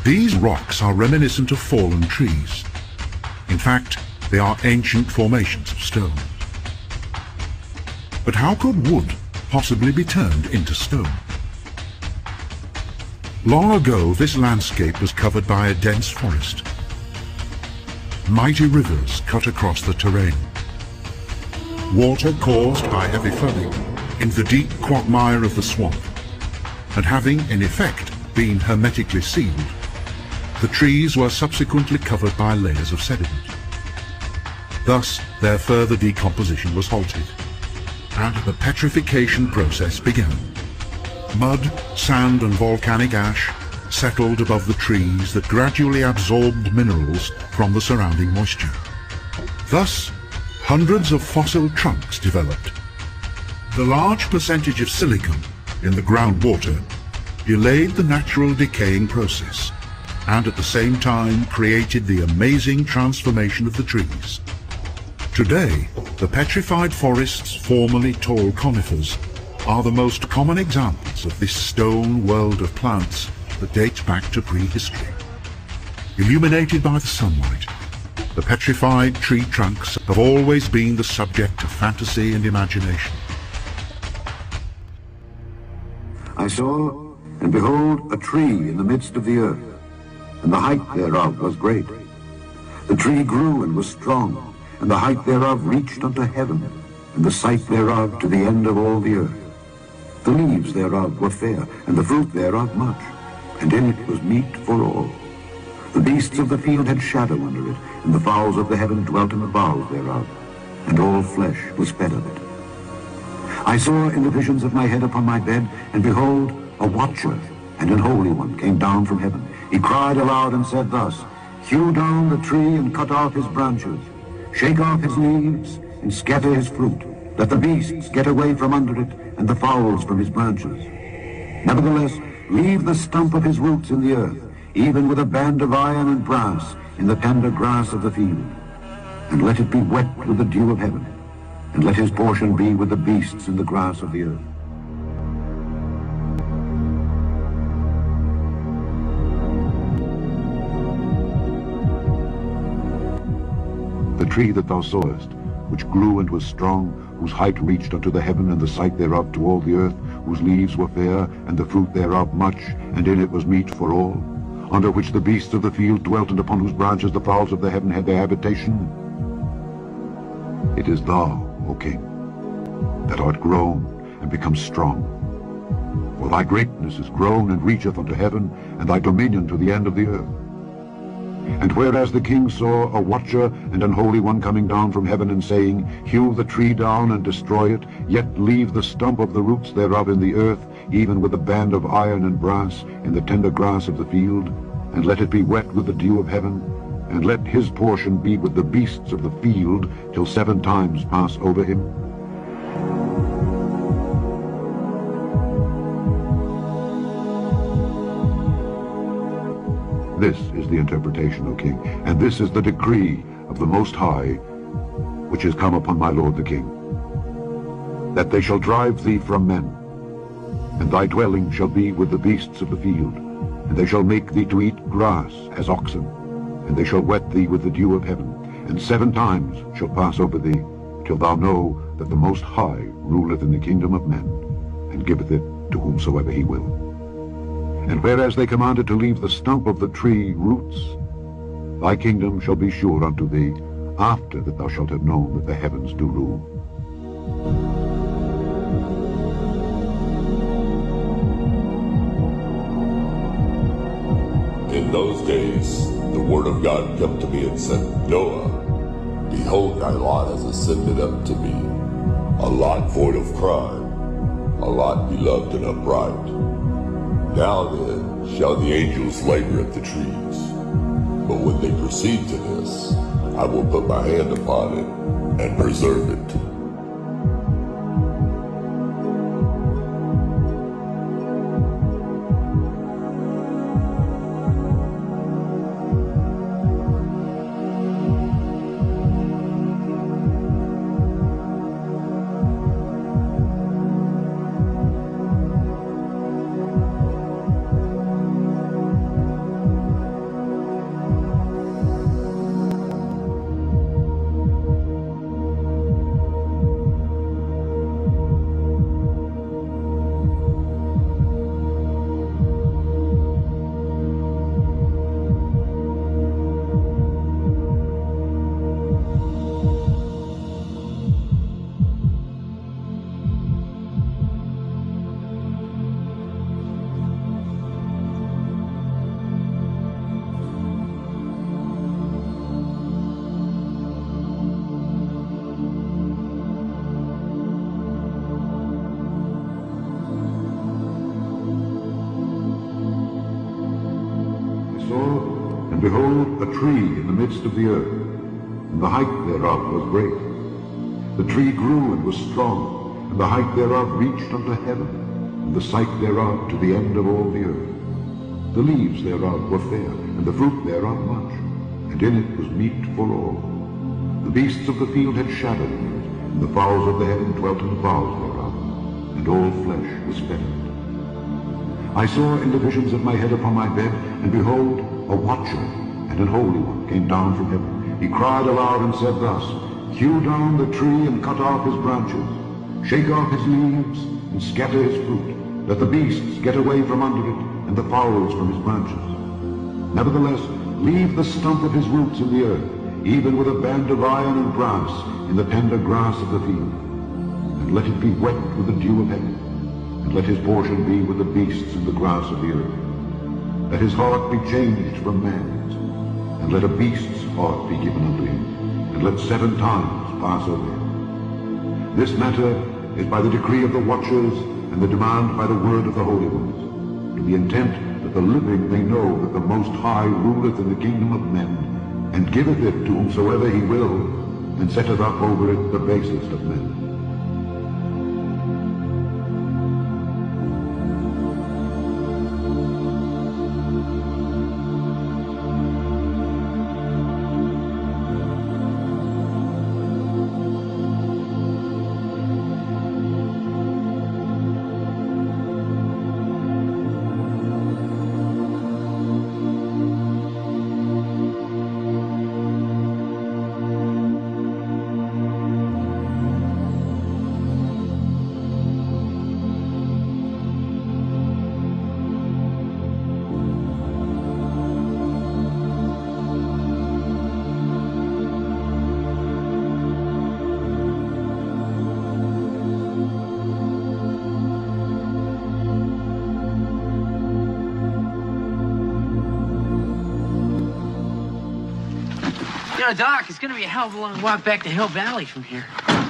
These rocks are reminiscent of fallen trees. In fact, they are ancient formations of stone. But how could wood possibly be turned into stone? Long ago, this landscape was covered by a dense forest. Mighty rivers cut across the terrain. Water caused by heavy flooding in the deep quagmire of the swamp, and having, in effect, been hermetically sealed, the trees were subsequently covered by layers of sediment. Thus, their further decomposition was halted, and the petrification process began. Mud, sand and volcanic ash settled above the trees that gradually absorbed minerals from the surrounding moisture. Thus, hundreds of fossil trunks developed. The large percentage of silicon in the groundwater delayed the natural decaying process, and at the same time created the amazing transformation of the trees. Today, the petrified forests, formerly tall conifers, are the most common examples of this stone world of plants that dates back to prehistory. Illuminated by the sunlight, the petrified tree trunks have always been the subject of fantasy and imagination. I saw, and behold, a tree in the midst of the earth, and the height thereof was great. The tree grew and was strong, and the height thereof reached unto heaven, and the sight thereof to the end of all the earth. The leaves thereof were fair, and the fruit thereof much, and in it was meat for all. The beasts of the field had shadow under it, and the fowls of the heaven dwelt in the boughs thereof, and all flesh was fed of it. I saw in the visions of my head upon my bed, and behold, a watcher and an holy one came down from heaven. He cried aloud and said thus, Hew down the tree and cut off his branches, shake off his leaves and scatter his fruit. Let the beasts get away from under it, and the fowls from his branches. Nevertheless, leave the stump of his roots in the earth, even with a band of iron and brass in the tender grass of the field. And let it be wet with the dew of heaven, and let his portion be with the beasts in the grass of the earth. The tree that thou sawest, which grew and was strong, whose height reached unto the heaven, and the sight thereof to all the earth, whose leaves were fair, and the fruit thereof much, and in it was meat for all, under which the beasts of the field dwelt, and upon whose branches the fowls of the heaven had their habitation. It is thou, O king, that art grown and become strong. For thy greatness is grown and reacheth unto heaven, and thy dominion to the end of the earth. And whereas the king saw a watcher and an holy one coming down from heaven, and saying, Hew the tree down and destroy it, yet leave the stump of the roots thereof in the earth, even with a band of iron and brass in the tender grass of the field, and let it be wet with the dew of heaven, and let his portion be with the beasts of the field, till 7 times pass over him. This is the interpretation, O king, and this is the decree of the Most High, which is come upon my lord the king, that they shall drive thee from men, and thy dwelling shall be with the beasts of the field, and they shall make thee to eat grass as oxen, and they shall wet thee with the dew of heaven, and 7 times shall pass over thee, till thou know that the Most High ruleth in the kingdom of men, and giveth it to whomsoever he will. And whereas they commanded to leave the stump of the tree roots, thy kingdom shall be sure unto thee, after that thou shalt have known that the heavens do rule. In those days the word of God came to me and said, Noah, behold, thy lot has ascended up to me, a lot void of crime, a lot beloved and upright. Now then shall the angels labor at the trees, but when they proceed to this, I will put my hand upon it and preserve it. saw, and behold, a tree in the midst of the earth, and the height thereof was great. The tree grew and was strong, and the height thereof reached unto heaven, and the sight thereof to the end of all the earth. The leaves thereof were fair, and the fruit thereof much, and in it was meat for all. The beasts of the field had shadow in it, and the fowls of the heaven dwelt in the boughs thereof, and all flesh was fed in it. I saw in the visions of my head upon my bed, and behold, a watcher and an holy one came down from heaven. He cried aloud and said thus, Hew down the tree and cut off his branches, shake off his leaves and scatter his fruit, that the beasts get away from under it, and the fowls from his branches. Nevertheless, leave the stump of his roots in the earth, even with a band of iron and brass in the tender grass of the field. And let it be wet with the dew of heaven, and let his portion be with the beasts in the grass of the earth. Let his heart be changed from man's, and let a beast's heart be given unto him, and let 7 times pass over him. This matter is by the decree of the watchers, and the demand by the word of the holy ones, to the intent that the living may know that the Most High ruleth in the kingdom of men, and giveth it to whomsoever he will, and setteth up over it the basest of men. You know, Doc, it's gonna be a hell of a long walk back to Hill Valley from here.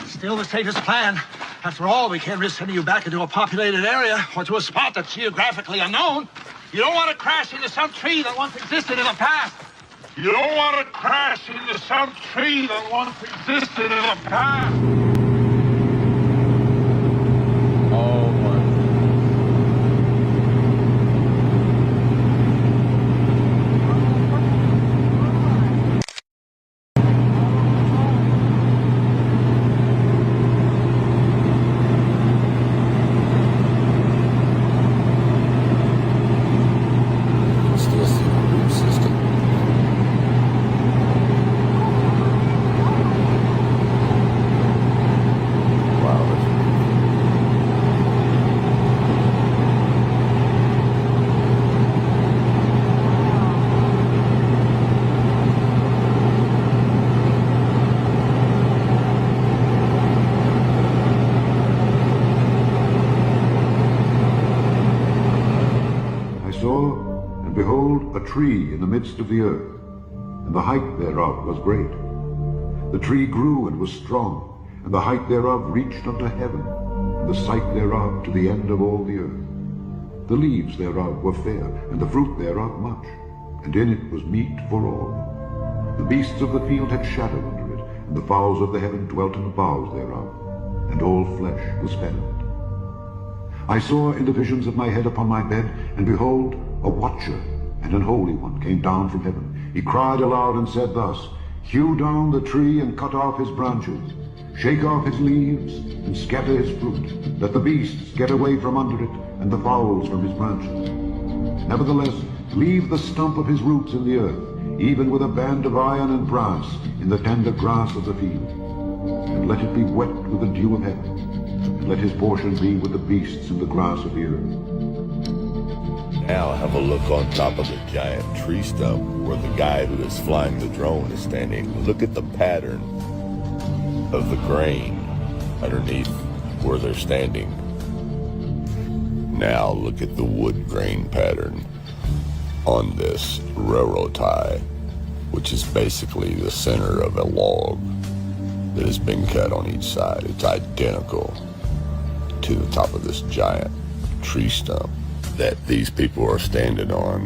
Still the safest plan. After all, we can't risk sending you back into a populated area or to a spot that's geographically unknown. You don't want to crash into some tree that once existed in the past. You don't want to crash into some tree that once existed in the past. Oh, my. Still see the root system. Wow, that's I saw, and behold, a tree in the midst of the earth, and the height thereof was great. The tree grew and was strong, and the height thereof reached unto heaven, and the sight thereof to the end of all the earth. The leaves thereof were fair, and the fruit thereof much, and in it was meat for all. The beasts of the field had shadow under it, and the fowls of the heaven dwelt in the boughs thereof, and all flesh was fed of it. I saw in the visions of my head upon my bed, and behold, a watcher and an holy one came down from heaven. He cried aloud and said thus, Hew down the tree and cut off his branches, shake off his leaves and scatter his fruit, that the beasts get away from under it, and the fowls from his branches. Nevertheless, leave the stump of his roots in the earth, even with a band of iron and brass in the tender grass of the field. And let it be wet with the dew of heaven, and let his portion be with the beasts in the grass of the earth. Now have a look on top of the giant tree stump where the guy who is flying the drone is standing. Look at the pattern of the grain underneath where they're standing. Now look at the wood grain pattern on this railroad tie, which is basically the center of a log that has been cut on each side. It's identical to the top of this giant tree stump that these people are standing on.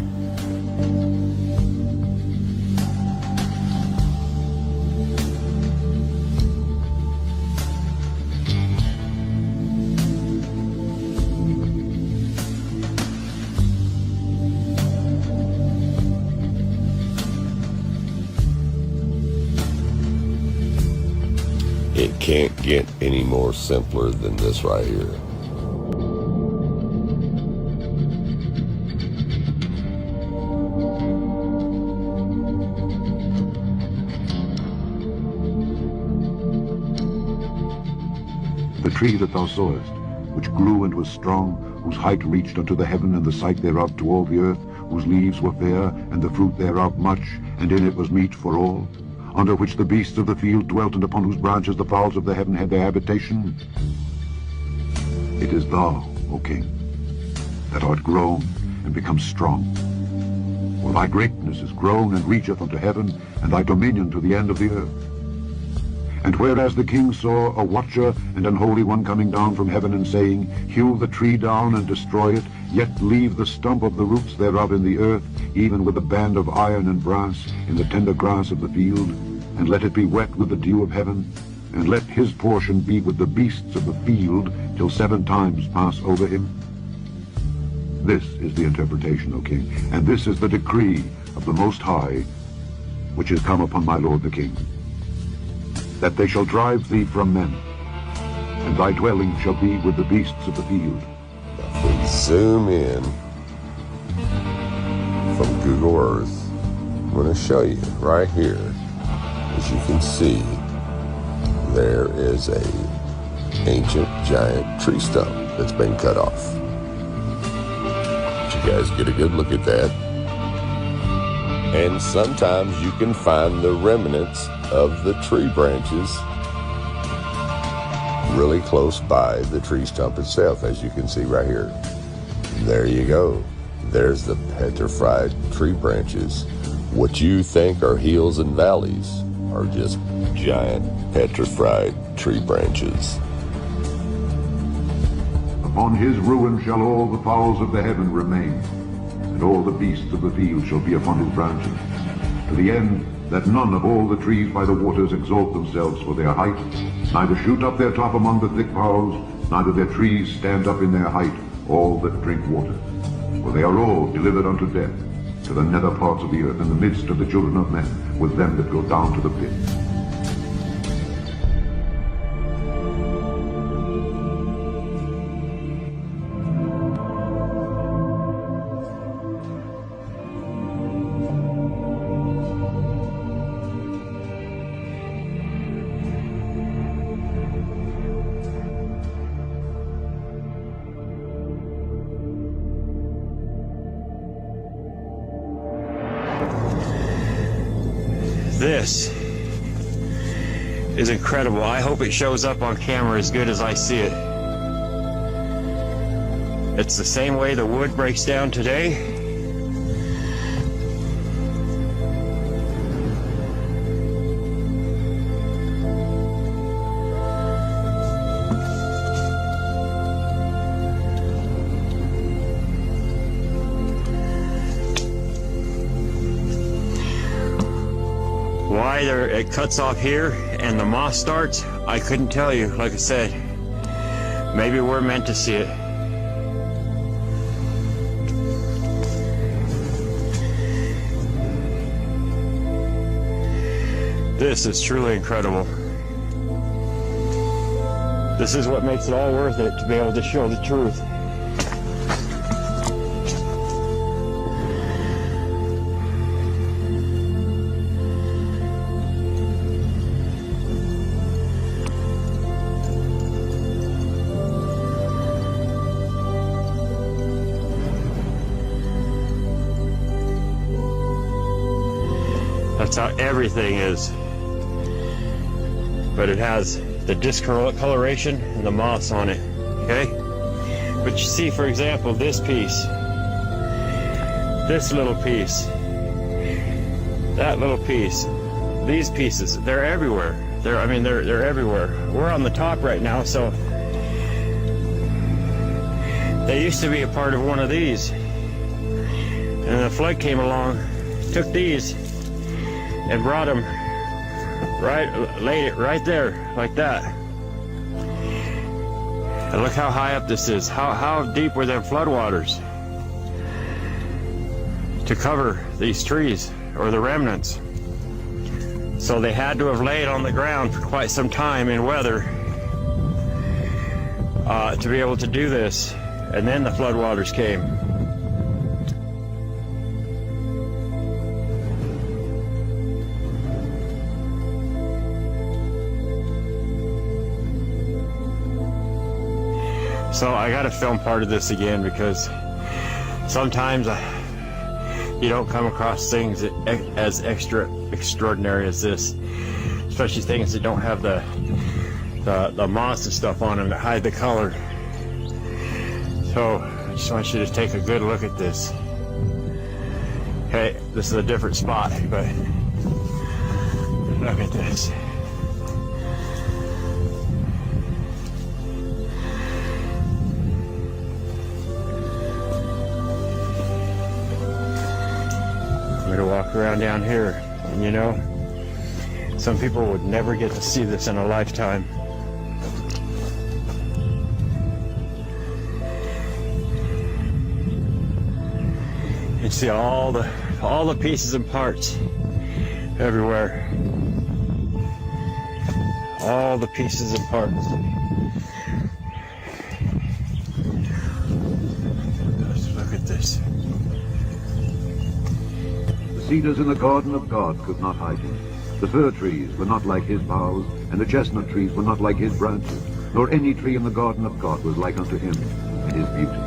It can't get any more simpler than this right here. The tree that thou sawest, which grew and was strong, whose height reached unto the heaven, and the sight thereof to all the earth, whose leaves were fair, and the fruit thereof much, and in it was meat for all, under which the beasts of the field dwelt, and upon whose branches the fowls of the heaven had their habitation. It is thou, O king, that art grown and become strong. For thy greatness is grown and reacheth unto heaven, and thy dominion to the end of the earth. And whereas the king saw a watcher and an holy one coming down from heaven, and saying, Hew the tree down and destroy it, yet leave the stump of the roots thereof in the earth, even with a band of iron and brass, in the tender grass of the field, and let it be wet with the dew of heaven, and let his portion be with the beasts of the field, till 7 times pass over him. This is the interpretation, O king, and this is the decree of the Most High, which is come upon my lord the king, that they shall drive thee from men, and thy dwelling shall be with the beasts of the field. If we zoom in from Google Earth, I'm going to show you right here. As you can see, there is a ancient giant tree stump that's been cut off. Did you guys get a good look at that? And sometimes you can find the remnants of the tree branches really close by the tree stump itself, as you can see right here. There you go. There's the petrified tree branches. What you think are hills and valleys are just giant petrified tree branches. Upon his ruin shall all the fowls of the heaven remain, and all the beasts of the field shall be upon his branches, to the end that none of all the trees by the waters exalt themselves for their height, neither shoot up their top among the thick boughs, neither their trees stand up in their height, all that drink water. For they are all delivered unto death, to the nether parts of the earth, in the midst of the children of men, with them that go down to the pit. This is incredible. I hope it shows up on camera as good as I see it. It's the same way the wood breaks down today. Why it cuts off here and the moss starts, I couldn't tell you. Like I said, maybe we're meant to see it. This is truly incredible. This is what makes it all worth it, to be able to show the truth. That's how everything is. But it has the discoloration and the moss on it, okay? But you see, for example, this piece, this little piece, that little piece, these pieces, they're everywhere. They're everywhere. We're on the top right now, so they used to be a part of one of these. And the flood came along, took these, and brought them laid it right there, like that. And look how high up this is. How deep were them floodwaters to cover these trees, or the remnants? So they had to have laid on the ground for quite some time in weather to be able to do this. And then the floodwaters came. So I gotta film part of this again because sometimes you don't come across things as extraordinary as this, especially things that don't have the moss and stuff on them that hide the color. So I just want you to take a good look at this. Okay, this is a different spot, but look at this. I'm gonna walk around down here, and you know, some people would never get to see this in a lifetime. You see all the pieces and parts everywhere. All the pieces and parts. Let's look at this. The cedars in the garden of God could not hide him. The fir trees were not like his boughs, and the chestnut trees were not like his branches, nor any tree in the garden of God was like unto him in his beauty.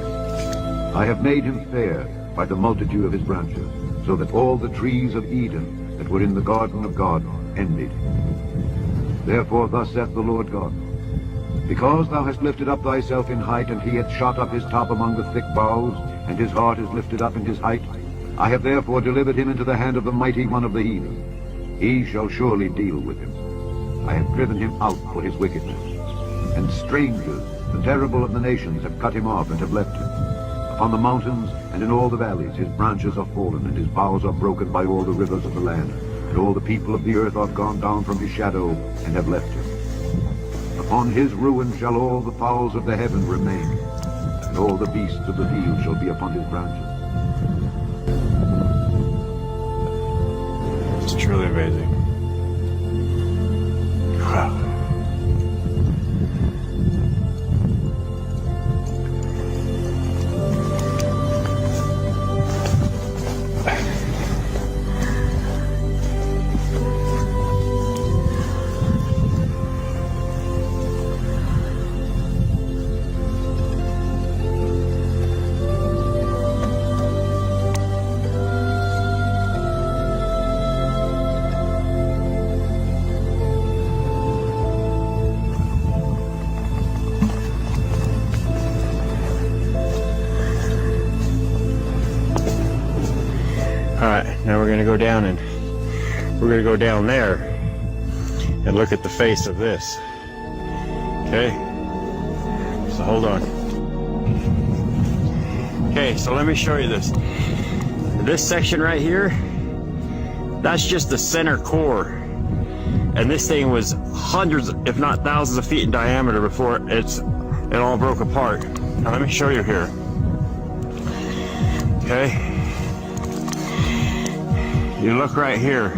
I have made him fair by the multitude of his branches, so that all the trees of Eden that were in the garden of God envied him. Therefore thus saith the Lord God, because thou hast lifted up thyself in height, and he hath shot up his top among the thick boughs, and his heart is lifted up in his height, I have therefore delivered him into the hand of the mighty one of the heathen. He shall surely deal with him. I have driven him out for his wickedness. And strangers, the terrible of the nations, have cut him off and have left him. Upon the mountains and in all the valleys his branches are fallen, and his boughs are broken by all the rivers of the land. And all the people of the earth are gone down from his shadow and have left him. Upon his ruin shall all the fowls of the heaven remain, and all the beasts of the field shall be upon his branches. It's truly amazing. Wow. Now we're going to go down, and we're going to go down there and look at the face of this. Okay? So hold on. Okay, so let me show you this. This section right here, that's just the center core. And this thing was hundreds, if not thousands of feet in diameter before it all broke apart. Now let me show you here. Okay? You look right here,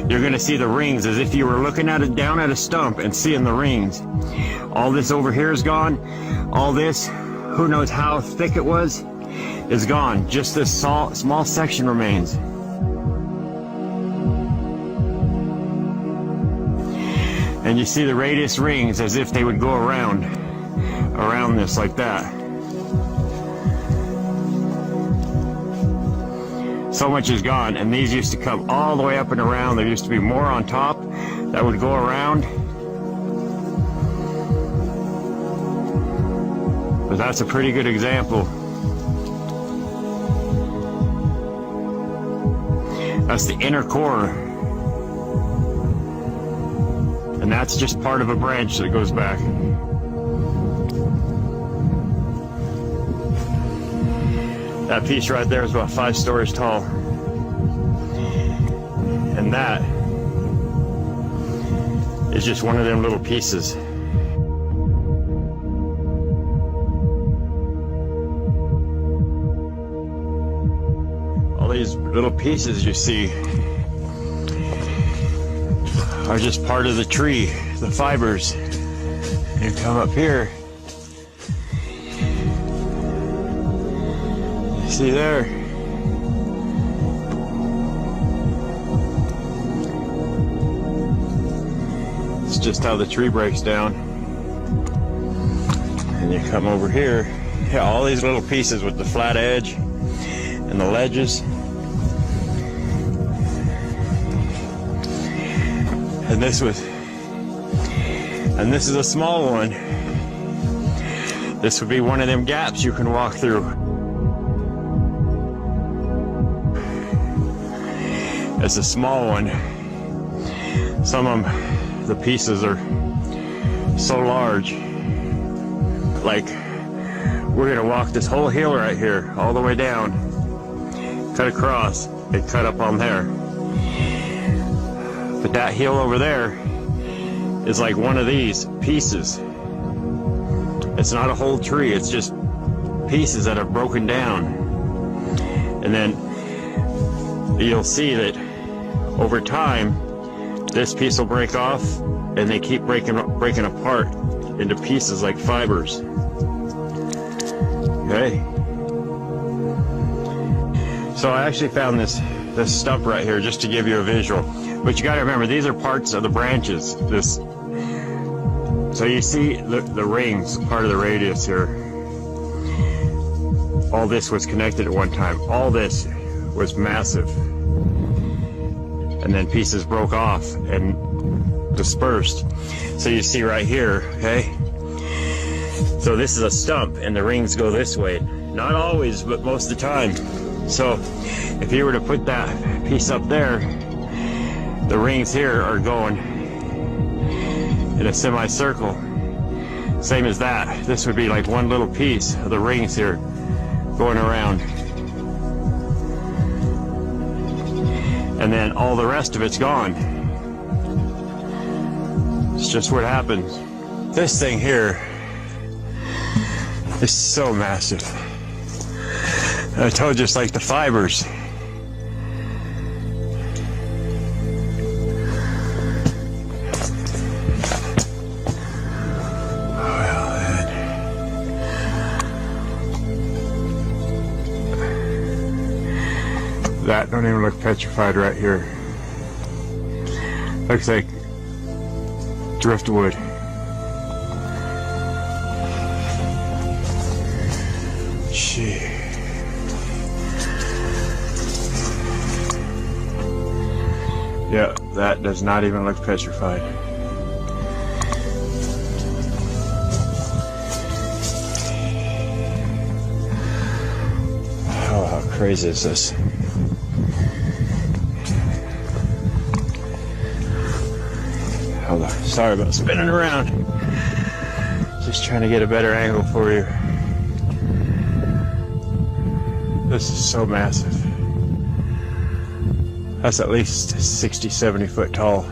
you're gonna see the rings as if you were looking at it down at a stump and seeing the rings. All this over here is gone. All this, who knows how thick it was, is gone. Just this small section remains. And you see the radius rings as if they would go around this like that. So much is gone, and these used to come all the way up and around. There used to be more on top that would go around. But that's a pretty good example. That's the inner core. And that's just part of a branch that goes back. That piece right there is about 5 stories tall. And that is just one of them little pieces. All these little pieces you see are just part of the tree, the fibers. You come up here. See there? It's just how the tree breaks down. And you come over here. Yeah, all these little pieces with the flat edge and the ledges. And this is a small one. This would be one of them gaps you can walk through. It's a small one. Some of them, the pieces are so large. Like, we're gonna walk this whole hill right here, all the way down, cut across, and cut up on there. But that hill over there is like one of these pieces. It's not a whole tree, it's just pieces that are broken down. And then you'll see that over time, this piece will break off, and they keep breaking apart into pieces like fibers. Okay. So I actually found this stump right here just to give you a visual. But you got to remember, these are parts of the branches. So you see the rings, part of the radius here. All this was connected at one time. All this was massive. And then pieces broke off and dispersed. So you see right here, okay? So this is a stump and the rings go this way. Not always, but most of the time. So if you were to put that piece up there, the rings here are going in a semicircle. Same as that. This would be like one little piece of the rings here going around. And then all the rest of it's gone. It's just what happens. This thing here is so massive. I told you it's like the fibers. That don't even look petrified right here. Looks like driftwood. Gee. Yeah, that does not even look petrified. Oh, how crazy is this? Hold on. Sorry about spinning around. Just trying to get a better angle for you. This is so massive. That's at least 60, 70 foot tall.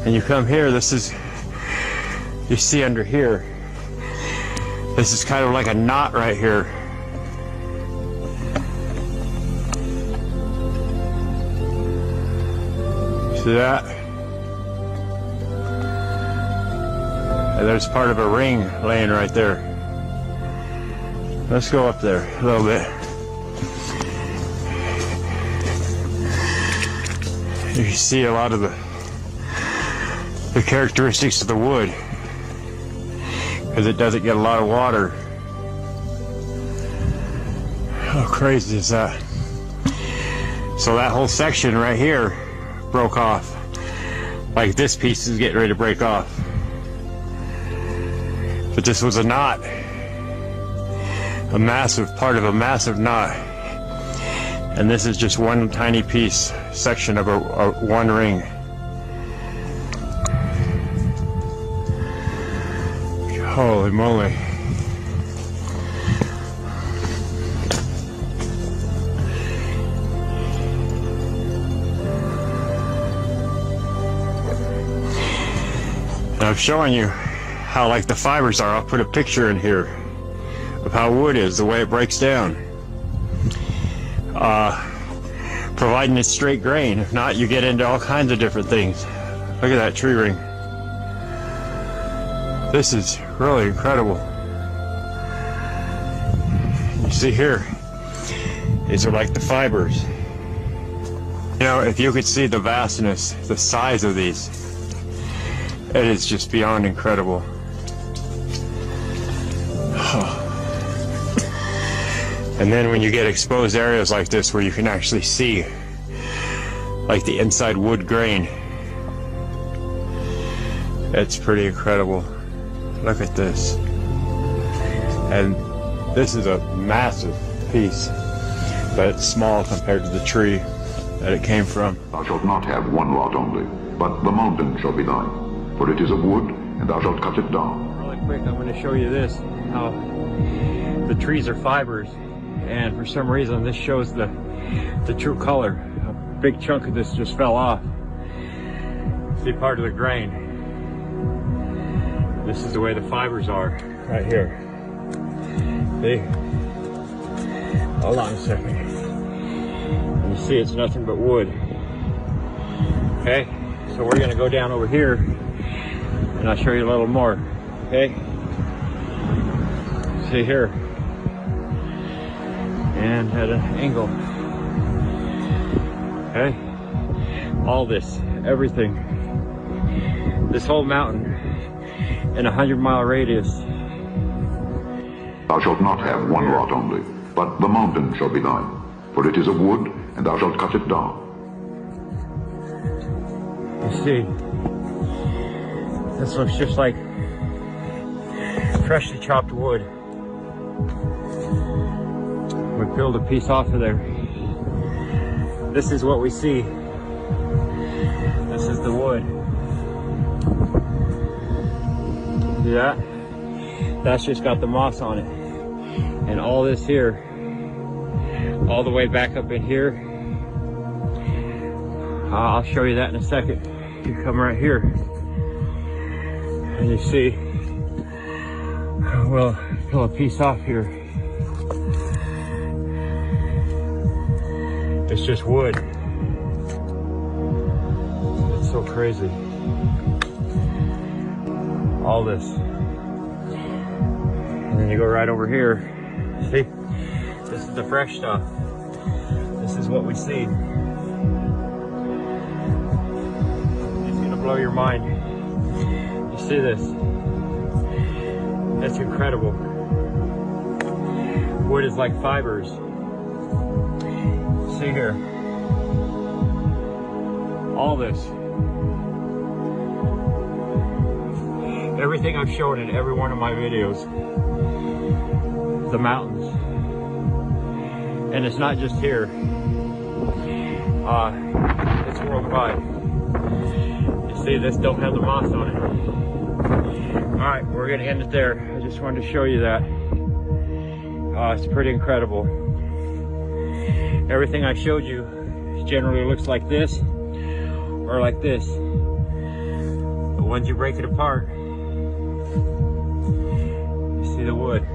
And you come here, you see under here, this is kind of like a knot right here. See that? And there's part of a ring laying right there. Let's go up there a little bit. You can see a lot of the characteristics of the wood, because it doesn't get a lot of water. How crazy is that? So that whole section right here broke off. Like this piece is getting ready to break off. But this was a knot. A massive part of a massive knot. And this is just one tiny piece, section of one ring. Holy moly. And I'm showing you how like the fibers are. I'll put a picture in here of how wood is, the way it breaks down. providing it straight grain. If not, you get into all kinds of different things. Look at that tree ring. This is really incredible. You see here, these are like the fibers. You know, if you could see the vastness, the size of these, it is just beyond incredible. And then when you get exposed areas like this where you can actually see like the inside wood grain, it's pretty incredible. Look at this. And this is a massive piece, but it's small compared to the tree that it came from. Thou shalt not have one lot only, but the mountain shall be thine, for it is of wood, and thou shalt cut it down. Really quick, I'm going to show you this, how the trees are fibers, and for some reason this shows the true color. A big chunk of this just fell off. See part of the grain. This is the way the fibers are right here. See? Hold on a second. You see it's nothing but wood. Okay, so we're gonna go down over here and I'll show you a little more. Okay, see here, and at an angle. Okay, all this, everything, this whole mountain in a 100-mile radius. Thou shalt not have one lot only, but the mountain shall be thine, for it is of wood, and thou shalt cut it down. You see, this looks just like freshly chopped wood. We peeled a piece off of there. This is what we see. This is the wood. See that? That's just got the moss on it. And all this here, all the way back up in here, I'll show you that in a second. You come right here and you see, we'll pull a piece off here. It's just wood. It's so crazy. All this. And then you go right over here. See? This is the fresh stuff. This is what we see. It's gonna blow your mind. You see this? That's incredible. Wood is like fibers. See here. All this. Everything I've shown in every one of my videos. The mountains. And it's not just here. It's worldwide. You see, this don't have the moss on it. Alright, we're gonna end it there. I just wanted to show you that. It's pretty incredible. Everything I showed you generally looks like this or like this. But once you break it apart, you see the wood.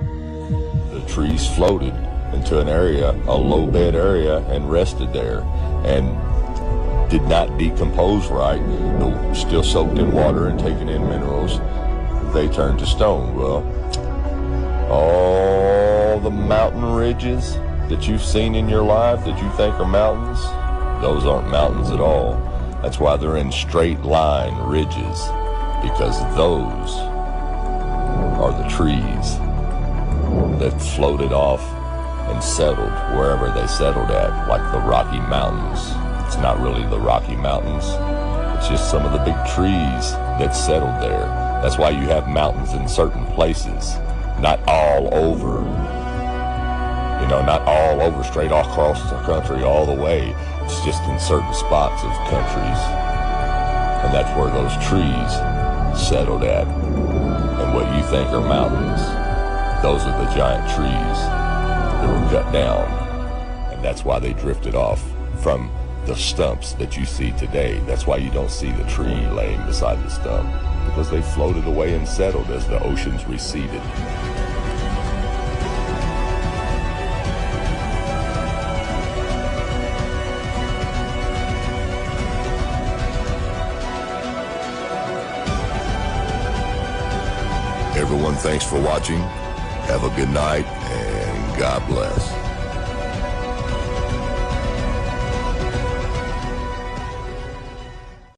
The trees floated into an area, a low bed area, and rested there, and did not decompose right, still soaked in water and taking in minerals. They turned to stone. Well, all the mountain ridges that you've seen in your life that you think are mountains, those aren't mountains at all. That's why they're in straight line ridges, because those are the trees that floated off and settled wherever they settled at, like the Rocky Mountains. It's not really the Rocky Mountains. It's just some of the big trees that settled there. That's why you have mountains in certain places, not all over. You know, not all over straight across the country all the way. It's just in certain spots of countries. And that's where those trees settled at. And what you think are mountains, those are the giant trees that were cut down. And that's why they drifted off from the stumps that you see today. That's why you don't see the tree laying beside the stump, because they floated away and settled as the oceans receded. thanks for watching. Have a good night, and God bless.